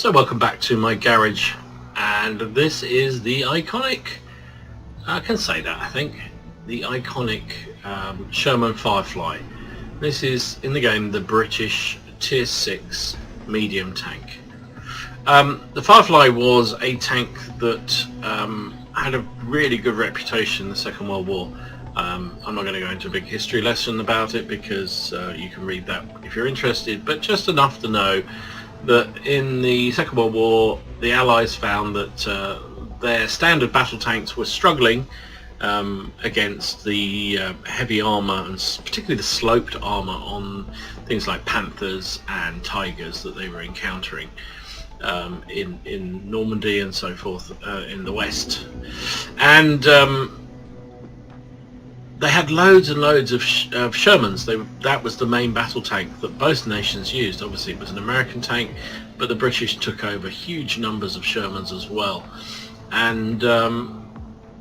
So welcome back to my garage, and this is the iconic, I can say that I think, the iconic Sherman Firefly. This is, in the game, the British Tier 6 medium tank. The Firefly was a tank that had a really good reputation in the Second World War. I'm not going to go into a big history lesson about it because you can read that if you're interested, but just enough to know that in the Second World War the Allies found that their standard battle tanks were struggling against the heavy armour, and particularly the sloped armour on things like Panthers and Tigers that they were encountering in Normandy and so forth in the West. And they had loads and loads of Shermans. That was the main battle tank that both nations used. Obviously it was an American tank, but the British took over huge numbers of Shermans as well. And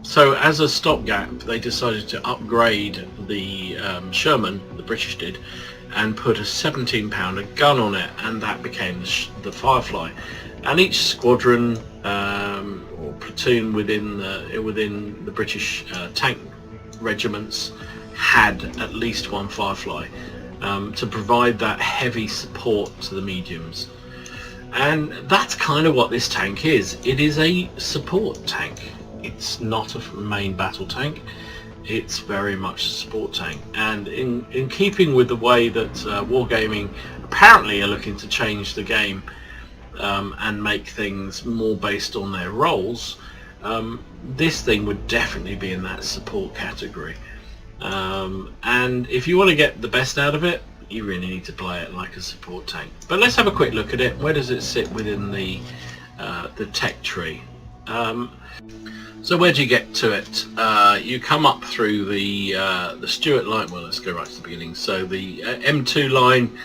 so as a stopgap they decided to upgrade the Sherman, the British did, and put a 17-pounder gun on it, and that became the Firefly. And each squadron or platoon within the British tank regiments had at least one Firefly to provide that heavy support to the mediums. And that's kind of what this tank is. It is a support tank. It's not a main battle tank. It's very much a support tank. And in keeping with the way that Wargaming apparently are looking to change the game and make things more based on their roles, this thing would definitely be in that support category. And if you want to get the best out of it, you really need to play it like a support tank. But let's have a quick look at it. Where does it sit within the tech tree? So where do you get to it? You come up through the Stuart line. Well, let's go right to the beginning. So the M2 line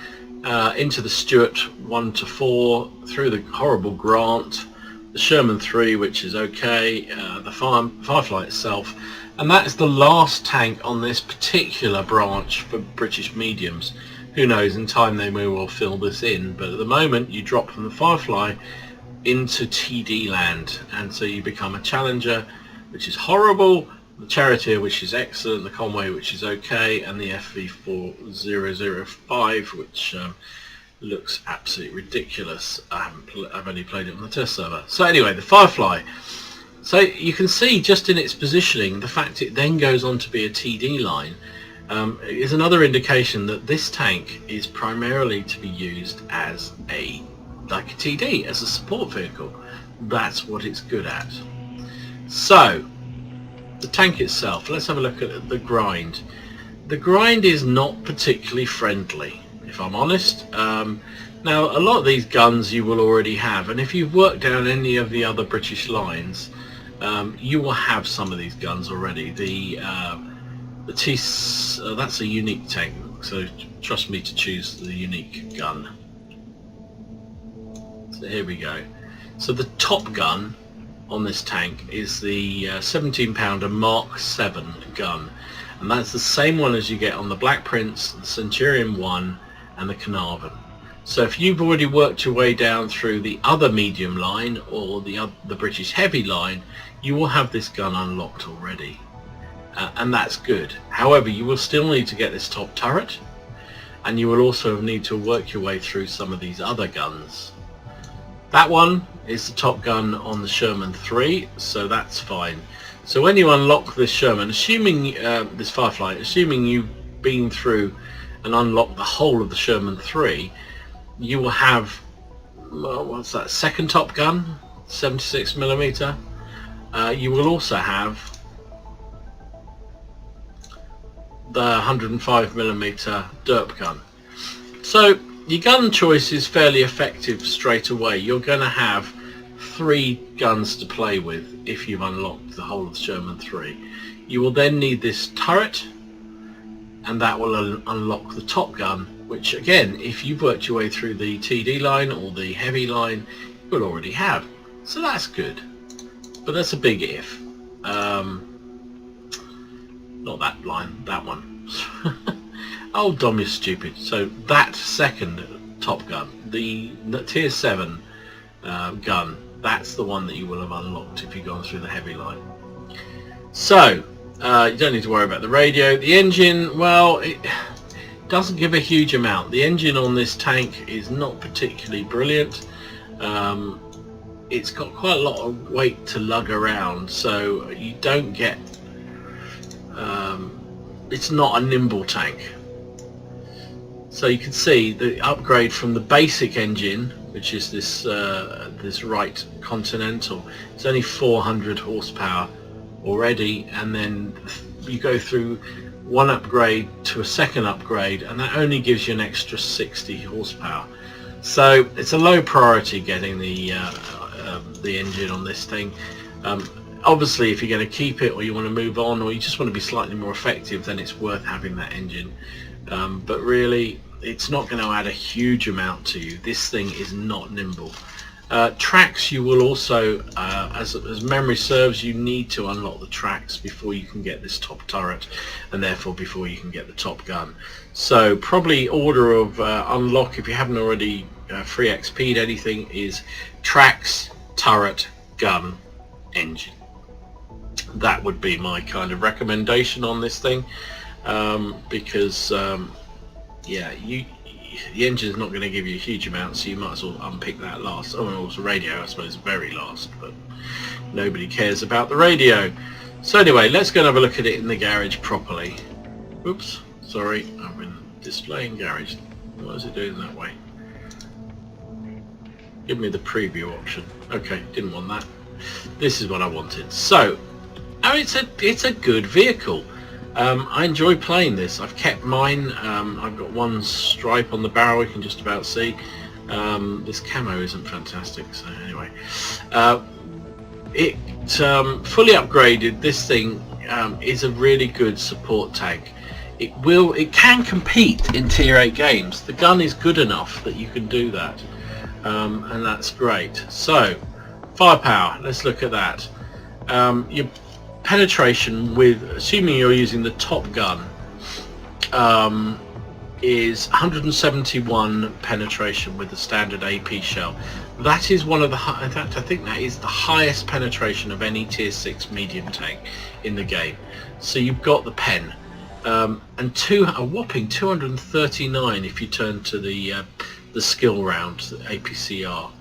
into the Stuart 1 to 4, through the horrible Grant, the Sherman 3, which is okay, the Firefly itself, and that is the last tank on this particular branch for British mediums. Who knows, in time they may well fill this in, but at the moment you drop from the Firefly into TD land, and so you become a Challenger, which is horrible, the Charioteer, which is excellent, the Conway, which is okay, and the FV4005, which looks absolutely ridiculous. I've only played it on the test server. So anyway, the Firefly. So you can see just in its positioning, the fact it then goes on to be a TD line is another indication that this tank is primarily to be used as like a TD, as a support vehicle. That's what it's good at. So the tank itself, let's have a look at the grind. The grind is not particularly friendly, if I'm honest. Now a lot of these guns you will already have, and if you've worked down any of the other British lines, you will have some of these guns already. The that's a unique tank, so trust me to choose the unique gun. So here we go. So the top gun on this tank is the 17-pounder Mark 7 gun, and that's the same one as you get on the Black Prince, the Centurion 1 and the Carnarvon. So if you've already worked your way down through the other medium line or the British heavy line, you will have this gun unlocked already, and that's good. However, you will still need to get this top turret, and you will also need to work your way through some of these other guns. That one is the top gun on the Sherman 3, so that's fine. So when you unlock this Sherman, assuming this Firefly, assuming you've been through and unlocked the whole of the Sherman 3, you will have, what's that, second top gun, 76mm. You will also have the 105mm derp gun. So your gun choice is fairly effective straight away. You're going to have 3 guns to play with if you've unlocked the whole of the Sherman 3. You will then need this turret, and that will unlock the top gun, which again, if you've worked your way through the TD line or the heavy line, you will already have. So that's good, but that's a big if. Not that line, that one. Oh, Dom, you're stupid. So that second top gun, the Tier 7 gun. That's the one that you will have unlocked if you've gone through the heavy line. So you don't need to worry about the radio. The engine, well, it doesn't give a huge amount. The engine on this tank is not particularly brilliant. It's got quite a lot of weight to lug around, so you don't get it's not a nimble tank. So you can see the upgrade from the basic engine, which is this this Wright Continental. It's only 400 horsepower already, and then you go through one upgrade to a second upgrade, and that only gives you an extra 60 horsepower. So it's a low priority getting the engine on this thing. Obviously, if you're going to keep it, or you want to move on, or you just want to be slightly more effective, then it's worth having that engine. But really, it's not going to add a huge amount to you. This thing is not nimble. Tracks, you will also, as memory serves, you need to unlock the tracks before you can get this top turret, and therefore before you can get the top gun. So probably order of unlock, if you haven't already free XP'd anything, is tracks, turret, gun, engine. That would be my kind of recommendation on this thing, because yeah, the engine is not going to give you a huge amount, so you might as well unpick that last. Oh, and also radio, I suppose, very last, but nobody cares about the radio. So anyway, let's go and have a look at it in the garage properly. Oops, sorry, I've been displaying garage. What is it doing that way? Give me the preview option. Okay, didn't want that. This is what I wanted. So, oh, it's a good vehicle. I enjoy playing this. I've kept mine. I've got one stripe on the barrel, you can just about see. This camo isn't fantastic, so anyway. It fully upgraded. This thing is a really good support tank. It can compete in Tier 8 games. The gun is good enough that you can do that, and that's great. So, firepower, let's look at that. Your penetration, with assuming you're using the top gun, is 171 penetration with the standard AP shell. That is one of the in fact, I think that is the highest penetration of any Tier 6 medium tank in the game. So you've got the pen, and a whopping 239 if you turn to the skill round, the APCR.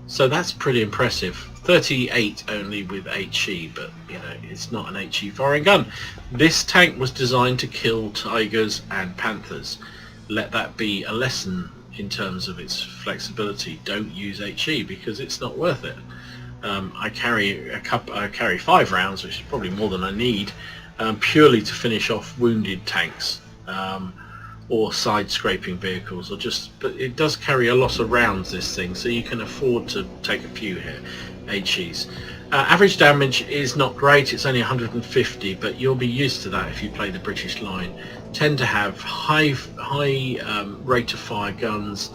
So that's pretty impressive. 38 only with HE, but you know, it's not an HE foreign gun. This tank was designed to kill tigers and panthers. Let that be a lesson in terms of its flexibility. Don't use HE because it's not worth it. I carry 5 rounds, which is probably more than I need, purely to finish off wounded tanks, or side scraping vehicles, but it does carry a lot of rounds, this thing, so you can afford to take a few here. HEs. Average damage is not great, it's only 150, but you'll be used to that if you play the British line. Tend to have high rate of fire guns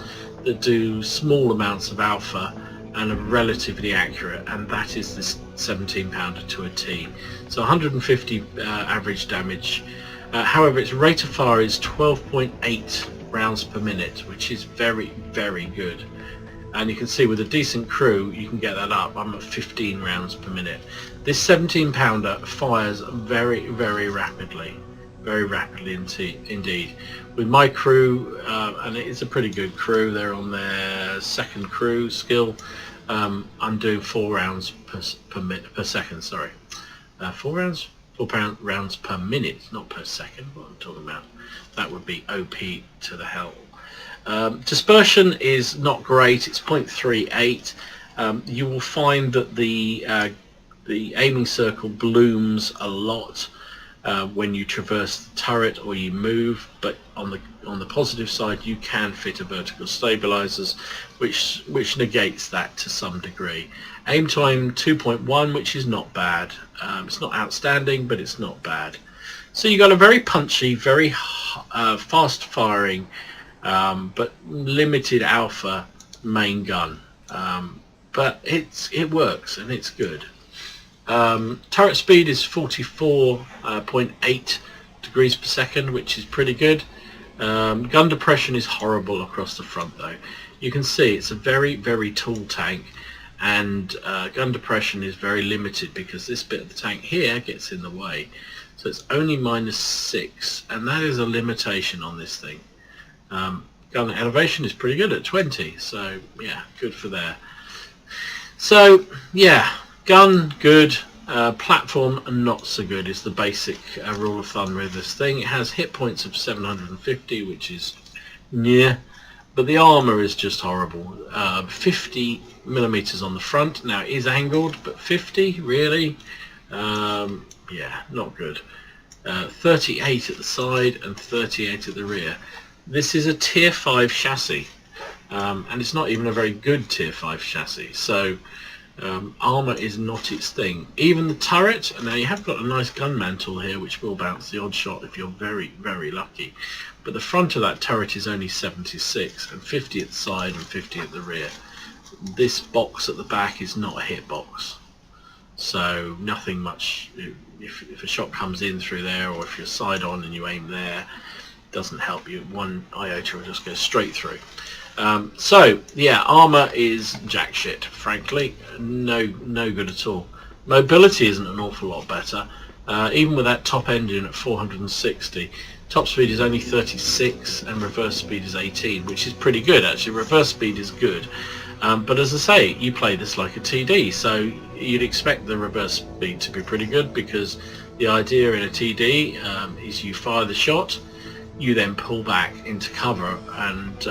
that do small amounts of alpha and are relatively accurate, and that is this 17 pounder to a T. So 150 average damage. However, its rate of fire is 12.8 rounds per minute, which is very, very good. And you can see with a decent crew you can get that up. I'm at 15 rounds per minute. This 17 pounder fires very, very rapidly indeed. With my crew, and it is a pretty good crew, they're on their second crew skill, I'm doing 4 rounds per second, sorry. 4 rounds per minute, not per second, what I'm talking about. That would be OP to the hell. Dispersion is not great, it's 0.38. You will find that the aiming circle blooms a lot when you traverse the turret or you move, but on the positive side you can fit a vertical stabilizers which negates that to some degree. Aim time 2.1, which is not bad. It's not outstanding, but it's not bad. So you got a very punchy, very fast firing, but limited alpha main gun, but it works and it's good. Turret speed is 44.8 degrees per second, which is pretty good. Gun depression is horrible across the front though. You can see it's a very, very tall tank. and gun depression is very limited because this bit of the tank here gets in the way. So it's only -6, and that is a limitation on this thing. Gun elevation is pretty good at 20, so yeah, good for there. So yeah, gun good, platform not so good is the basic rule of thumb with this thing. It has hit points of 750, which is yeah, but the armor is just horrible. 50 millimeters on the front. Now it is angled, but 50 really, yeah, not good. 38 at the side and 38 at the rear. This is a tier 5 chassis, and it's not even a very good tier 5 chassis, so armor is not its thing. Even the turret, now you have got a nice gun mantle here which will bounce the odd shot if you're very lucky, but the front of that turret is only 76 and 50 at the side and 50 at the rear. This box at the back is not a hit box, so nothing much. If a shot comes in through there, or if you're side on and you aim there, doesn't help you. One iota will just go straight through. So yeah, armor is jack shit, frankly. No good at all. Mobility isn't an awful lot better. Even with that top engine at 460, top speed is only 36 and reverse speed is 18, which is pretty good actually. Reverse speed is good, but as I say, you play this like a TD, so you'd expect the reverse speed to be pretty good, because the idea in a TD is you fire the shot, you then pull back into cover, and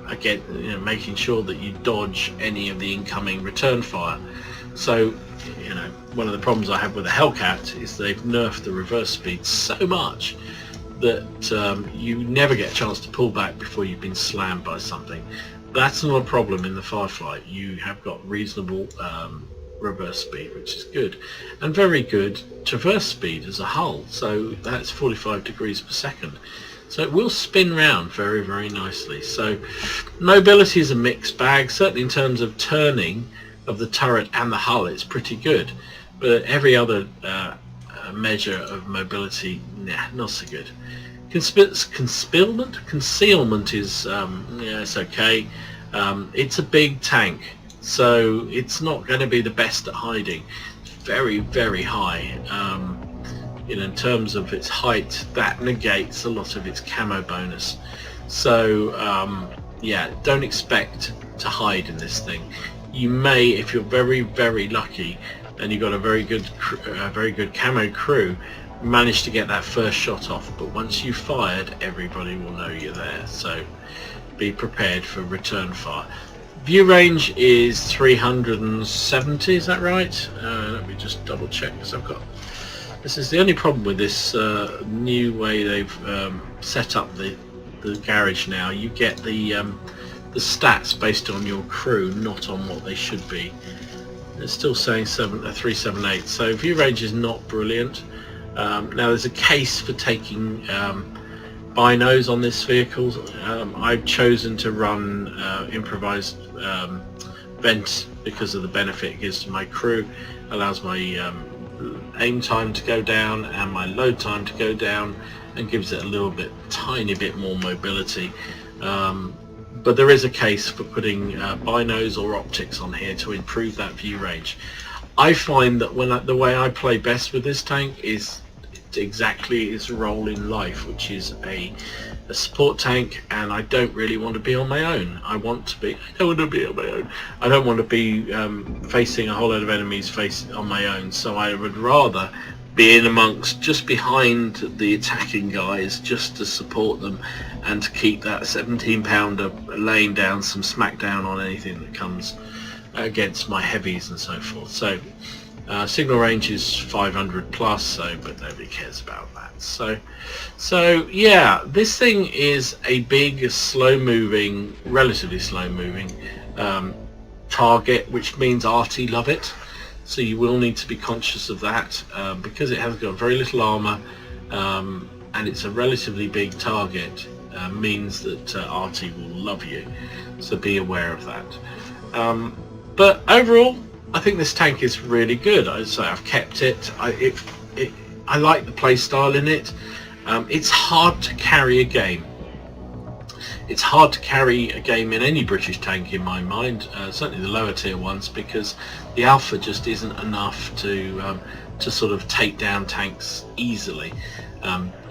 again, making sure that you dodge any of the incoming return fire. So one of the problems I have with the Hellcat is they've nerfed the reverse speed so much that you never get a chance to pull back before you've been slammed by something. That's not a problem in the Firefly. You have got reasonable reverse speed, which is good, and very good traverse speed as a hull, so that's 45 degrees per second, so it will spin round very nicely. So mobility is a mixed bag. Certainly in terms of turning of the turret and the hull, it's pretty good, but every other measure of mobility, nah, not so good. Concealment is yeah, it's okay. It's a big tank, so it's not going to be the best at hiding. It's very high. In terms of its height, that negates a lot of its camo bonus. So yeah, don't expect to hide in this thing. You may, if you're very lucky and you've got a very good camo crew, manage to get that first shot off, but once you've fired, everybody will know you're there, so be prepared for return fire. View range is 370, is that right? Let me just double check, because this is the only problem with this new way they've set up the garage now. You get the stats based on your crew, not on what they should be. It's still saying 378, so view range is not brilliant. Now there's a case for taking binos on this vehicle. I've chosen to run improvised vent because of the benefit it gives to my crew. Allows my aim time to go down and my load time to go down, and gives it a tiny bit more mobility. But there is a case for putting binos or optics on here to improve that view range. I find that the way I play best with this tank is exactly its role in life, which is a support tank, and I don't really want to be on my own. I don't want to be facing a whole load of enemies on my own, so I would rather be in amongst, just behind the attacking guys, just to support them and to keep that 17-pounder laying down some smackdown on anything that comes against my heavies and so forth. So signal range is 500 plus, but nobody cares about that. So yeah, this thing is a big, relatively slow moving target, which means arty love it. So you will need to be conscious of that, because it has got very little armor, and it's a relatively big target, means that arty will love you. So be aware of that. But overall, I think this tank is really good. I've kept it. I like the play style in it. It's hard to carry a game. It's hard to carry a game in any British tank in my mind, certainly the lower tier ones, because the alpha just isn't enough to sort of take down tanks easily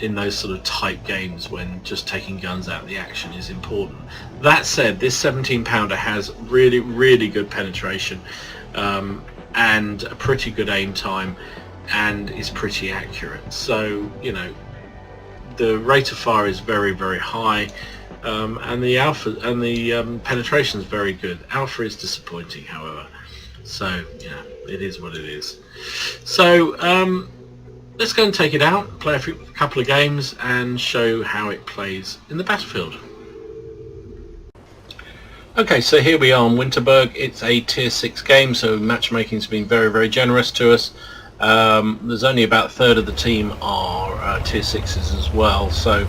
in those sort of tight games when just taking guns out of the action is important. That said, this 17 pounder has really good penetration and a pretty good aim time and is pretty accurate. So, you know, the rate of fire is very high, and the alpha and the penetration is very good. Alpha is disappointing, however. So yeah, it is what it is. So let's go and take it out, play a couple of games, and show how it plays in the battlefield. Okay, so here we are on Winterberg. It's a tier 6 game, so matchmaking's been very generous to us. There's only about a third of the team are tier 6s as well, so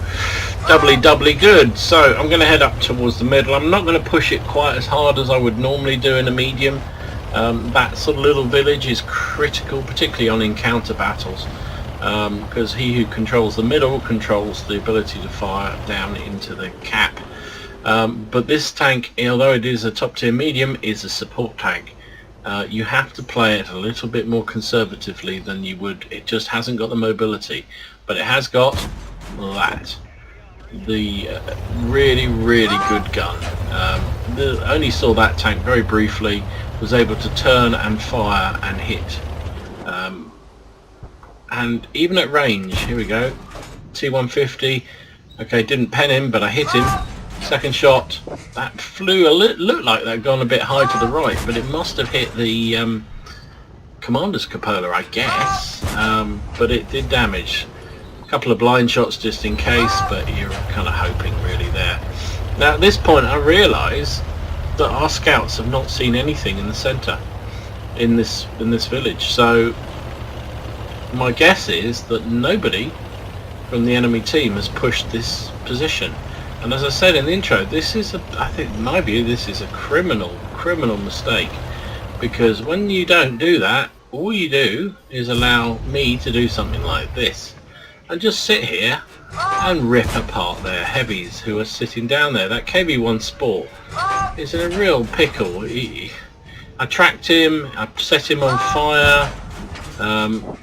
doubly good. So I'm going to head up towards the middle. I'm not going to push it quite as hard as I would normally do in a medium. That sort of little village is critical, particularly on encounter battles, because he who controls the middle controls the ability to fire down into the cap. But this tank, although it is a top tier medium, is a support tank. You have to play it a little bit more conservatively than you would. It just hasn't got the mobility, but it has got that. The really good gun. Only saw that tank very briefly, was able to turn and fire and hit. And even at range, here we go, T150, okay, didn't pen him, but I hit him. Second shot, that flew looked like that gone a bit high to the right, but it must have hit the commander's cupola, I guess, but it did damage. A couple of blind shots just in case, but you're kind of hoping really there. Now at this point I realise that our scouts have not seen anything in the centre in this village, so my guess is that nobody from the enemy team has pushed this position. And as I said in the intro, this is I think in my view this is a criminal mistake, because when you don't do that, all you do is allow me to do something like this and just sit here and rip apart their heavies who are sitting down there. That KV-1 Sport is in a real pickle. I tracked him, I set him on fire,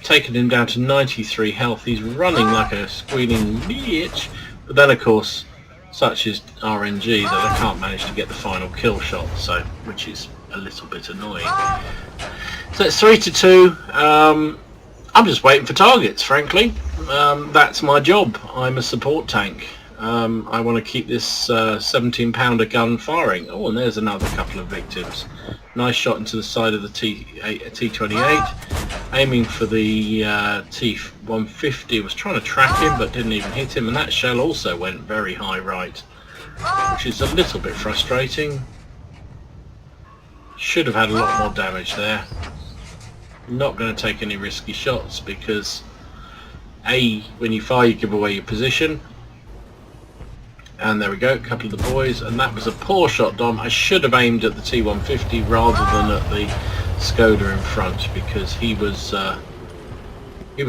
taken him down to 93 health. He's running like a squealing bitch, but then of course such is RNG that I can't manage to get the final kill shot, so which is a little bit annoying. So it's 3-2. I'm just waiting for targets, frankly. That's my job. I'm a support tank. I want to keep this 17 pounder gun firing. Oh, and there's another couple of victims. Nice shot into the side of the T28, aiming for the T150. Was trying to track him but didn't even hit him, and that shell also went very high right, which is a little bit frustrating. Should have had a lot more damage there. Not going to take any risky shots because when you fire you give away your position. And there we go, a couple of the boys, and that was a poor shot, Dom. I should have aimed at the T150 rather than at the Skoda in front, because he was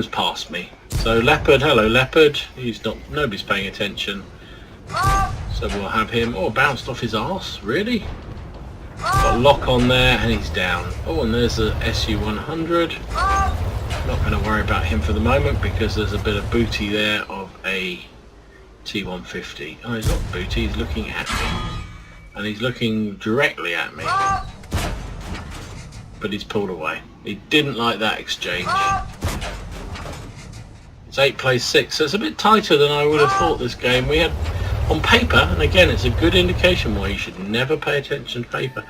past me. So Leopard, hello Leopard. Nobody's paying attention. So we'll have him. Oh, bounced off his arse, really? Got a lock on there and he's down. Oh, and there's a SU-100. Not going to worry about him for the moment because there's a bit of booty there of a T150. Oh, he's not booty, he's looking at me. And he's looking directly at me. But he's pulled away. He didn't like that exchange. It's 8 plays 6, so it's a bit tighter than I would have thought this game. We had, on paper, and again it's a good indication why you should never pay attention to paper,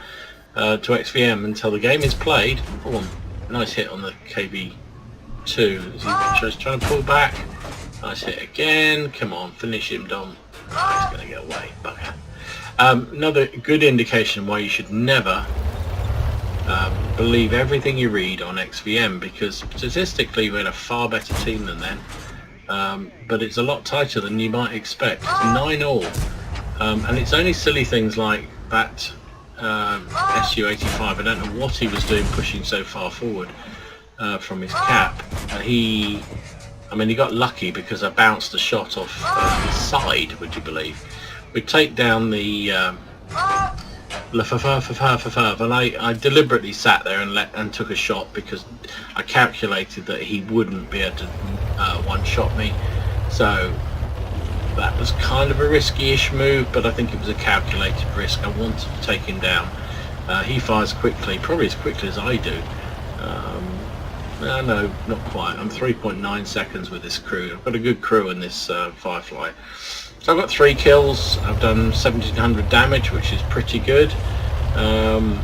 to XVM until the game is played. Oh, nice hit on the KV-2 as he tries trying to pull back. Nice hit again. Come on, finish him, Dom. Oh, he's going to get away. Bugger. Another good indication why you should never believe everything you read on XVM, because statistically we had a far better team than them, but it's a lot tighter than you might expect. It's 9-all, and it's only silly things like that SU-85. I don't know what he was doing pushing so far forward from his cap. I mean, he got lucky because I bounced a shot off his side, would you believe? We take down the and I deliberately sat there and took a shot because I calculated that he wouldn't be able to one-shot me. So that was kind of a risky-ish move, but I think it was a calculated risk. I wanted to take him down. He fires quickly, probably as quickly as I do. No, not quite. I'm 3.9 seconds with this crew. I've got a good crew in this Firefly. So I've got 3 kills. I've done 1700 damage, which is pretty good. But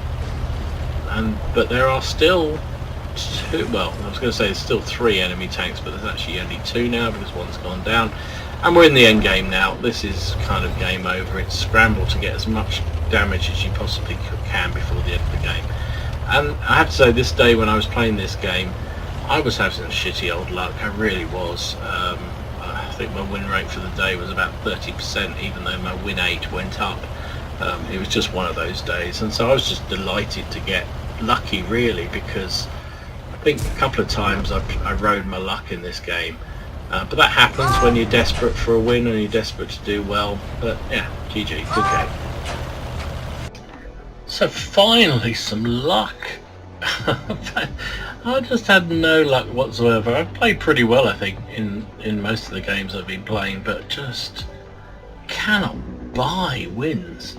there are still 2. Well, I was going to say there's still 3 enemy tanks, but there's actually only 2 now because one's gone down. And we're in the end game now. This is kind of game over. It's scramble to get as much damage as you possibly can before the end of the game. And I have to say, this day when I was playing this game, I was having some shitty old luck. I really was. I think my win rate for the day was about 30%, even though my win 8 went up. It was just one of those days, and so I was just delighted to get lucky, really, because I think a couple of times I rode my luck in this game. But that happens when you're desperate for a win and you're desperate to do well. But yeah, GG, good game. So finally some luck. I just had no luck whatsoever. I've played pretty well, I think, in most of the games I've been playing, but just cannot buy wins.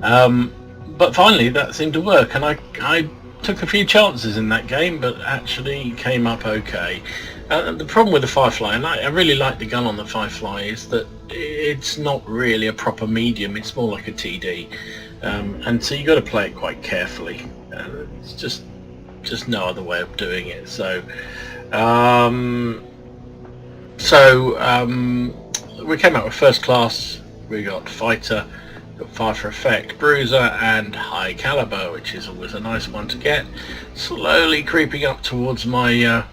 But finally that seemed to work, and I took a few chances in that game, but actually came up okay. The problem with the Firefly, and I really like the gun on the Firefly, is that it's not really a proper medium. It's more like a TD, and so you got to play it quite carefully. It's just no other way of doing it. So we came out with first class. We got fighter, got fire for effect, bruiser, and high caliber, which is always a nice one to get. Slowly creeping up towards my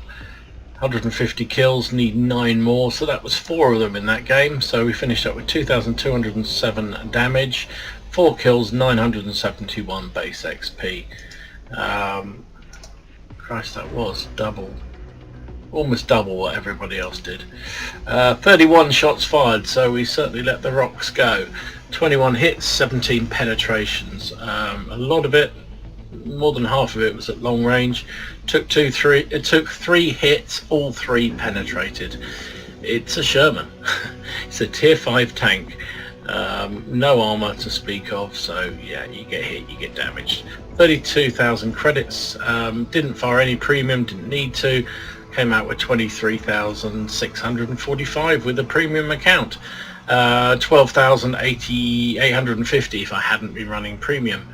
150 kills, need 9 more, so that was 4 of them in that game. So we finished up with 2,207 damage, 4 kills, 971 base XP. Christ, that was almost double what everybody else did. 31 shots fired, so we certainly let the rocks go. 21 hits, 17 penetrations. A lot of it, more than half of it, was at long range. It took 3 hits, all 3 penetrated. It's a Sherman. It's a tier 5 tank. No armor to speak of, so yeah, you get hit, you get damaged. 32,000 credits. Didn't fire any premium, didn't need to. Came out with 23,645 with a premium account. 12,850 if I hadn't been running premium,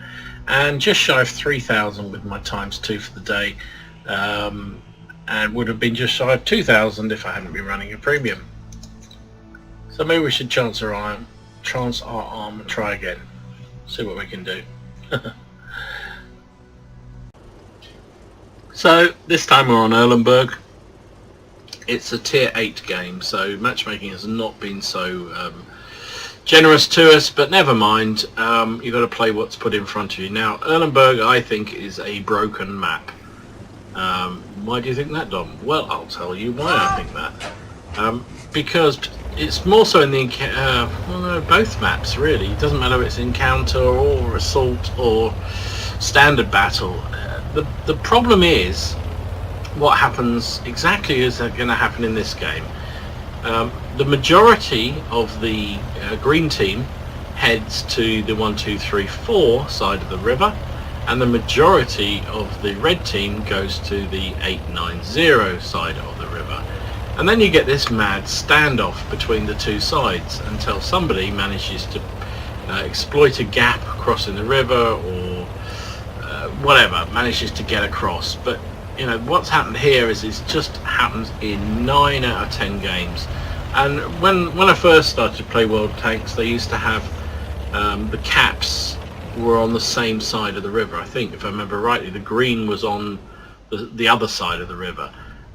and just shy of 3,000 with my times 2 for the day, and would have been just shy of 2,000 if I hadn't been running a premium. So maybe we should chance our arm and try again, see what we can do. So this time we're on Erlenberg. It's a tier 8 game, so matchmaking has not been so generous to us, but never mind. You've got to play what's put in front of you. Now, Erlenberg, I think, is a broken map. Why do you think that, Dom? Well, I'll tell you why I think that. Because it's more so in the both maps, really. It doesn't matter if it's encounter or assault or standard battle. The problem is what happens exactly is going to happen in this game. The majority of the green team heads to the 1, 2, 3, 4 side of the river, and the majority of the red team goes to the 890 side of the river. And then you get this mad standoff between the two sides until somebody manages to exploit a gap crossing the river, or whatever, manages to get across. But you know what's happened here is it just happens in 9 out of 10 games. And when I first started to play World Tanks, they used to have the caps were on the same side of the river. I think, if I remember rightly, the green was on the other side of the river,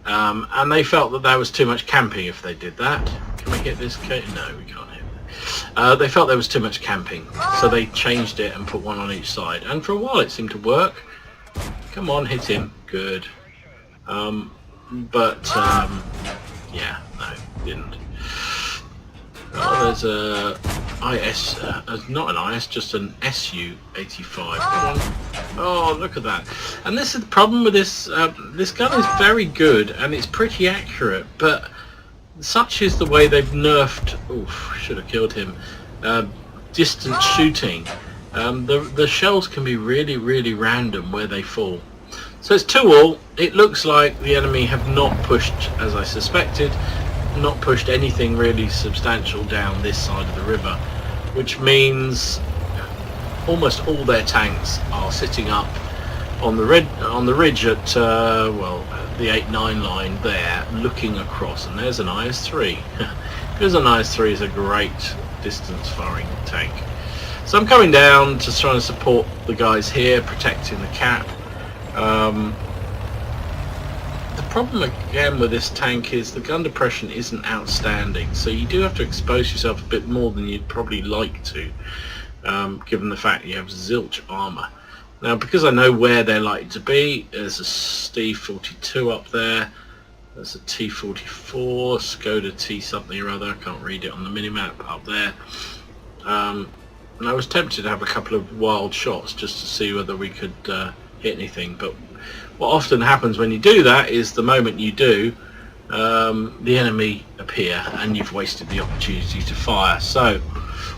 and they felt that there was too much camping if they did that. Can we hit this? No, we can't hit it. They felt there was too much camping, so they changed it and put one on each side, and for a while it seemed to work. Come on, hit him. Good. Yeah, no, didn't. Oh, there's a IS, not an IS, just an SU-85. Come on. Oh, look at that. And this is the problem with this, this gun is very good and it's pretty accurate, but such is the way they've nerfed, oof, should have killed him, distance shooting. The shells can be really, really random where they fall. So it's 2-all. It looks like the enemy have not pushed, as I suspected, not pushed anything really substantial down this side of the river, which means almost all their tanks are sitting up on the ridge at well, the 8-9 line there, looking across, and there's an IS-3. Because an IS-3 is a great distance firing tank. So I'm coming down to try and support the guys here, protecting the cap. The problem again with this tank is the gun depression isn't outstanding, so you do have to expose yourself a bit more than you'd probably like to, given the fact you have zilch armour. Now, because I know where they're likely to be, there's a Steve 42 up there, there's a T44, Skoda T something or other, I can't read it on the minimap up there. And I was tempted to have a couple of wild shots just to see whether we could hit anything, but what often happens when you do that is the moment you do, the enemy appear and you've wasted the opportunity to fire. So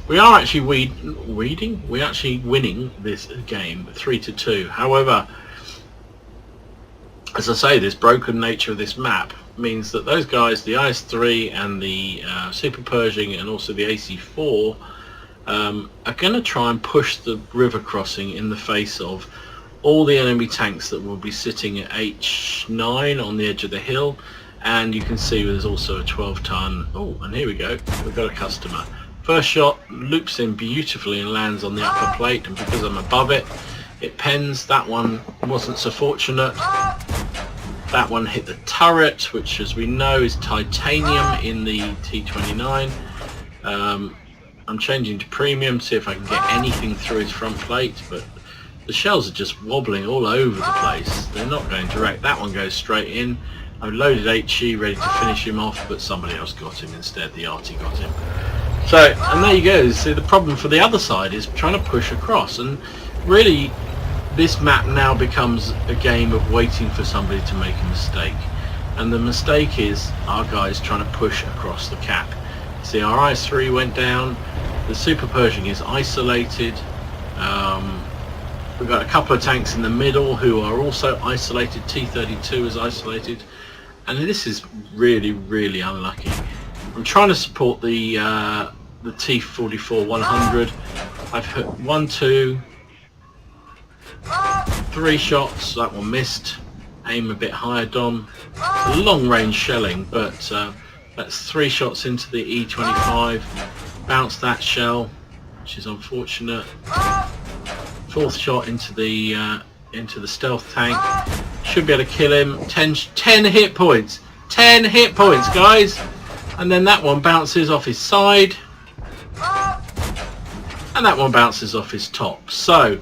we are actually we're actually winning this game 3-2. However, as I say, this broken nature of this map means that those guys, the IS-3 and the Super Pershing and also the AC-4, are going to try and push the river crossing in the face of all the enemy tanks that will be sitting at H9 on the edge of the hill. And you can see there's also a 12-ton. Oh, and here we go, we've got a customer. First shot loops in beautifully and lands on the upper plate, and because I'm above it, it pens. That one wasn't so fortunate. That one hit the turret, which as we know is titanium in the T-29. I'm changing to premium, see if I can get anything through his front plate, but the shells are just wobbling all over the place. They're not going direct. That one goes straight in. I've loaded HE ready to finish him off, but somebody else got him instead. The RT got him. So, and there you go. See, the problem for the other side is trying to push across, and really this map now becomes a game of waiting for somebody to make a mistake, and the mistake is our guys trying to push across the cap. See, our IS-3 went down, the Super Pershing is isolated, we've got a couple of tanks in the middle who are also isolated, T-32 is isolated, and this is really, really unlucky. I'm trying to support the T-44 100. I've hit 1, 2, 3 shots, that one missed. Aim a bit higher, Dom. It's a long range shelling, but that's 3 shots into the E25. Bounce that shell, which is unfortunate. 4th shot into the stealth tank. Should be able to kill him. 10 hit points. 10 hit points, guys. And then that one bounces off his side. And that one bounces off his top. So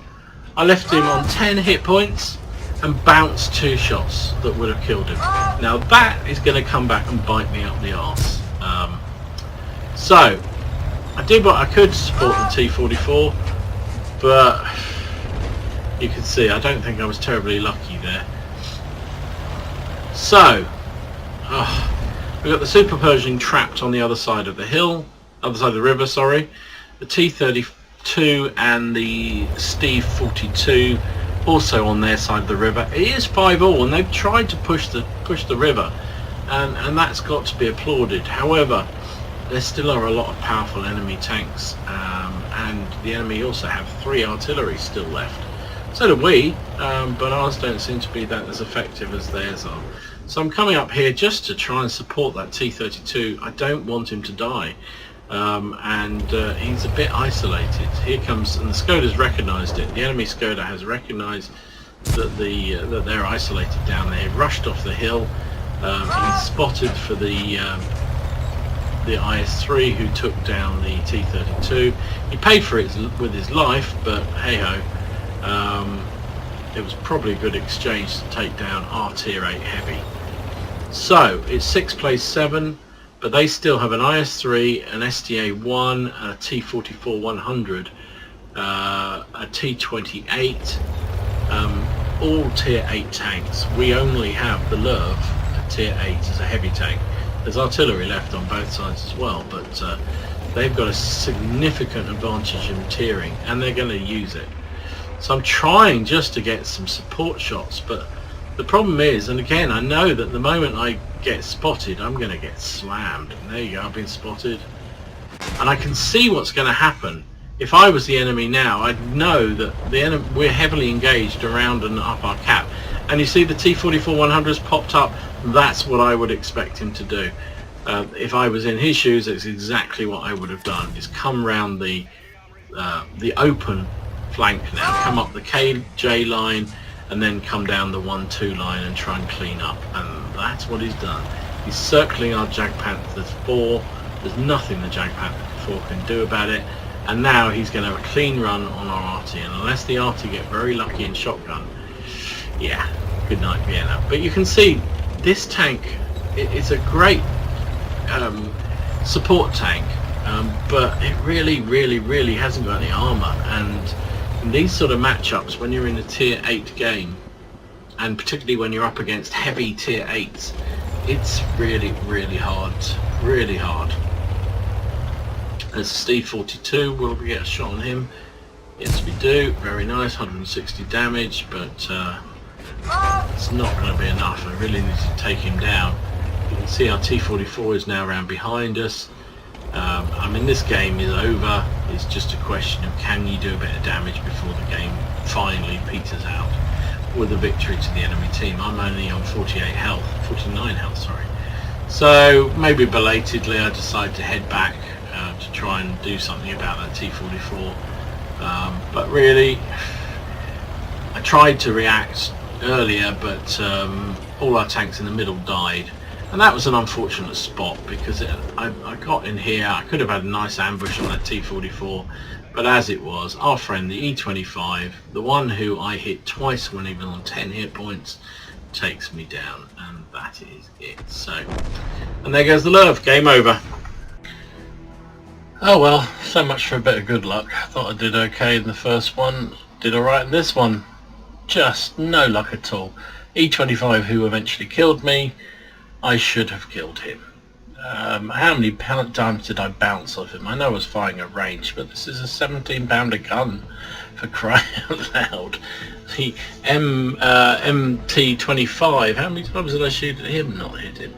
I left him on 10 hit points and bounced 2 shots that would have killed him. Now that is going to come back and bite me up the arse. So I did what I could to support the T-44, but you can see I don't think I was terribly lucky there. So we've got the Super Pershing trapped on the other side of the hill, other side of the river, sorry. The T-32 and the Steve 42 also on their side of the river. It is 5-all, and they've tried to push the river, and that's got to be applauded. However, there still are a lot of powerful enemy tanks, and the enemy also have 3 artillery still left. So do we, but ours don't seem to be that as effective as theirs are. So I'm coming up here just to try and support that T-32. I don't want him to die, and he's a bit isolated. Here comes, and the Skoda's recognised it. The enemy Skoda has recognised that that they're isolated down there. He rushed off the hill. He's spotted for the IS-3 who took down the T-32. He paid for it with his life, but hey ho. It was probably a good exchange to take down our Tier 8 heavy. So it's 6 plays 7, but they still have an IS-3, an SDA-1, a T-44-100, a T-28, all tier 8 tanks. We only have the Lurv at tier 8 as a heavy tank. There's artillery left on both sides as well, but they've got a significant advantage in tiering, and they're going to use it. So I'm trying just to get some support shots, but the problem is, and again, I know that the moment I get spotted, I'm going to get slammed. And there you go, I've been spotted. And I can see what's going to happen. If I was the enemy now, I'd know that the enemy, we're heavily engaged around and up our cap. And you see the T-44-100's popped up. That's what I would expect him to do. If I was in his shoes, it's exactly what I would have done. Is come round the open flank now, come up the KJ line, and then come down the 1-2 line and try and clean up. And that's what he's done. He's circling our Jagdpanther 4. There's nothing the Jagdpanther 4 can do about it. And now he's going to have a clean run on our RT. And unless the RT get very lucky in shotgun, yeah, good night Vienna. But you can see this tank, it's a great support tank, but it really hasn't got any armor. And in these sort of matchups, when you're in a tier 8 game, and particularly when you're up against heavy tier 8s, it's really hard. There's Steve 42. Will we get a shot on him? Yes, we do. Very nice, 160 damage, but it's not going to be enough. I really need to take him down. You can see our T-44 is now around behind us. I mean, this game is over. It's just a question of can you do a bit of damage before the game finally peters out with a victory to the enemy team. I'm only on 49 health, sorry. So maybe belatedly I decide to head back to try and do something about that T-44. But really, I tried to react earlier, but all our tanks in the middle died. And that was an unfortunate spot because I got in here. I could have had a nice ambush on that T-44, but as it was, our friend the E-25, the one who I hit twice when even on 10 hit points, takes me down, and that is it. So, and there goes the Lurv. Game over. Oh well, so much for a bit of good luck. I thought I did okay in the first one, did alright in this one. Just no luck at all. E-25, who eventually killed me, I should have killed him. How many times did I bounce off him? I know I was firing at range, but this is a 17-pounder gun, for crying out loud. The MT-25, how many times did I shoot at him? Not hit him.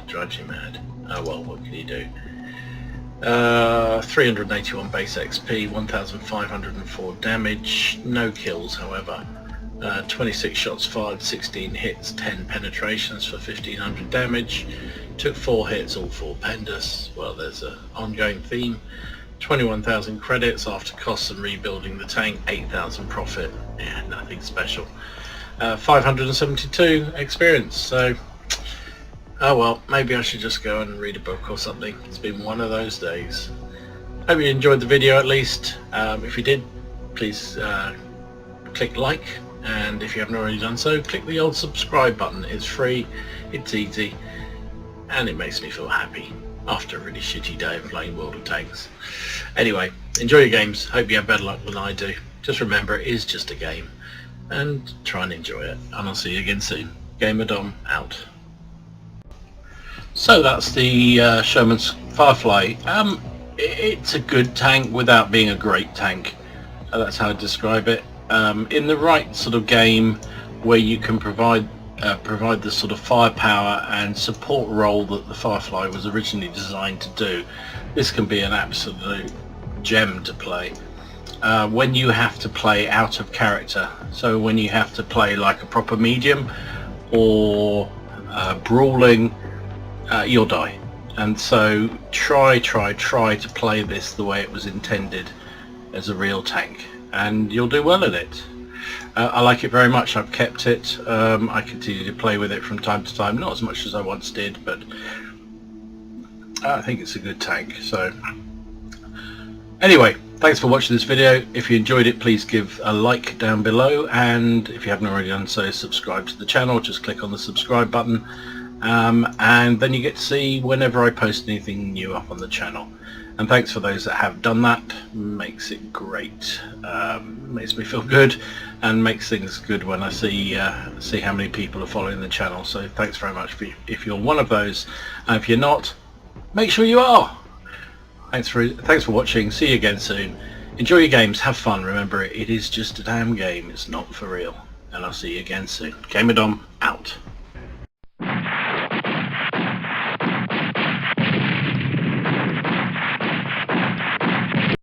Drives you mad. Oh well, what can you do? 381 base XP, 1,504 damage, no kills however. 26 shots fired, 16 hits, 10 penetrations for 1,500 damage. Took 4 hits, all 4 pendus. Well, there's an ongoing theme. 21,000 credits after costs and rebuilding the tank, 8,000 profit. Yeah, nothing special. 572 experience. So, oh well, maybe I should just go and read a book or something. It's been one of those days. Hope you enjoyed the video at least. If you did, please click like. And if you haven't already done so, click the old subscribe button. It's free, it's easy, and it makes me feel happy after a really shitty day of playing World of Tanks. Anyway, enjoy your games. Hope you have better luck than I do. Just remember, it is just a game, and try and enjoy it. And I'll see you again soon. Gamer Dom out. So that's the Sherman Firefly. It's a good tank without being a great tank. That's how I describe it. In the right sort of game where you can provide the sort of firepower and support role that the Firefly was originally designed to do, this can be an absolute gem to play. When you have to play out of character, so when you have to play like a proper medium or brawling, you'll die. And so try to play this the way it was intended as a real tank, and you'll do well at it. I like it very much. I've kept it. I continue to play with it from time to time, not as much as I once did, but I think it's a good tank. So anyway, thanks for watching this video. If you enjoyed it, please give a like down below, and if you haven't already done so, subscribe to the channel. Just click on the subscribe button, and then you get to see whenever I post anything new up on the channel. And thanks for those that have done that. Makes it great. Makes me feel good, and makes things good when I see how many people are following the channel. So thanks very much if you're one of those, and if you're not, make sure you are. Thanks for watching. See you again soon. Enjoy your games. Have fun. Remember, it is just a damn game. It's not for real. And I'll see you again soon. Gamerdom out.